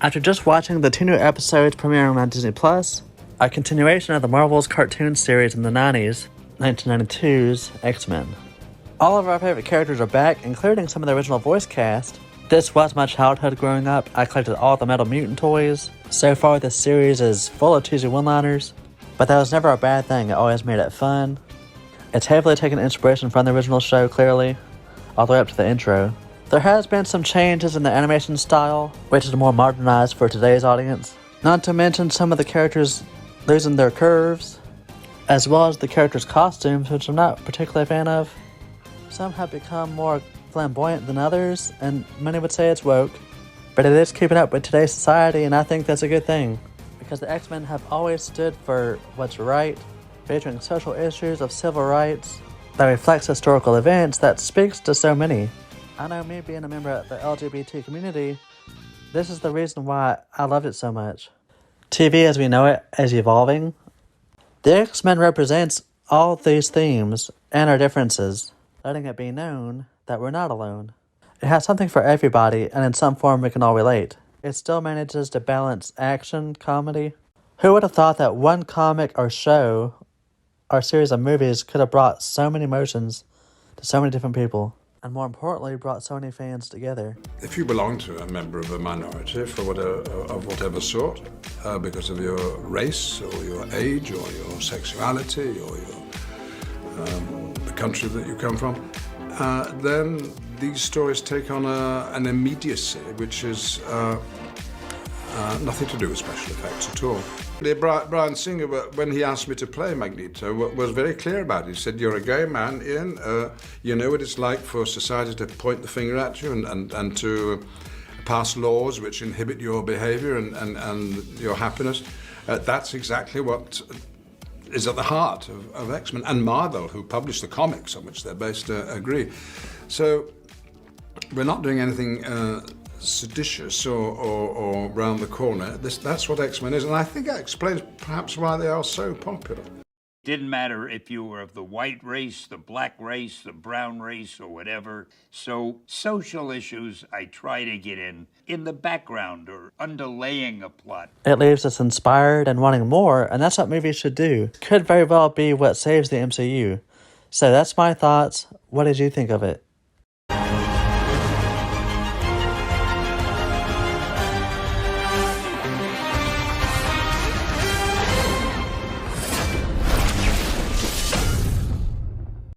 After just watching the 2 new episodes premiering on Disney Plus, a continuation of the Marvel's cartoon series in the 90s, 1992's X-Men. All of our favorite characters are back, including some of the original voice cast. This was my childhood growing up. I collected all the Metal Mutant toys. So far, this series is full of cheesy one-liners, but that was never a bad thing. It always made it fun. It's heavily taken inspiration from the original show, clearly, all the way up to the intro. There has been some changes in the animation style, which is more modernized for today's audience. Not to mention some of the characters losing their curves, as well as the characters' costumes, which I'm not particularly a fan of. Some have become more flamboyant than others, and many would say it's woke, but it is keeping up with today's society, and I think that's a good thing, because the X-Men have always stood for what's right, featuring social issues of civil rights that reflects historical events that speaks to so many. I know, me being a member of the LGBT community, this is the reason why I loved it so much. TV as we know it is evolving. The X-Men represents all these themes and our differences, letting it be known that we're not alone. It has something for everybody, and in some form we can all relate. It still manages to balance action, comedy. Who would have thought that one comic or show or series of movies could have brought so many emotions to so many different people, and more importantly, brought so many fans together? If you belong to a member of a minority of whatever sort, because of your race or your age or your sexuality or the country that you come from, then these stories take on an immediacy which is nothing to do with special effects at all. Bryan Singer, when he asked me to play Magneto, was very clear about it. He said, "You're a gay man, Ian. You know what it's like for society to point the finger at you and to pass laws which inhibit your behavior and your happiness. That's exactly what is at the heart of X-Men, and Marvel, who published the comics on which they're based, agree. So we're not doing anything seditious or round the corner. That's what X-Men is, and I think that explains perhaps why they are so popular. Didn't matter if you were of the white race, the black race, the brown race, or whatever. So social issues I try to get in the background or underlaying a plot. It leaves us inspired and wanting more, and that's what movies should do. Could very well be what saves the MCU. So that's my thoughts. What did you think of it?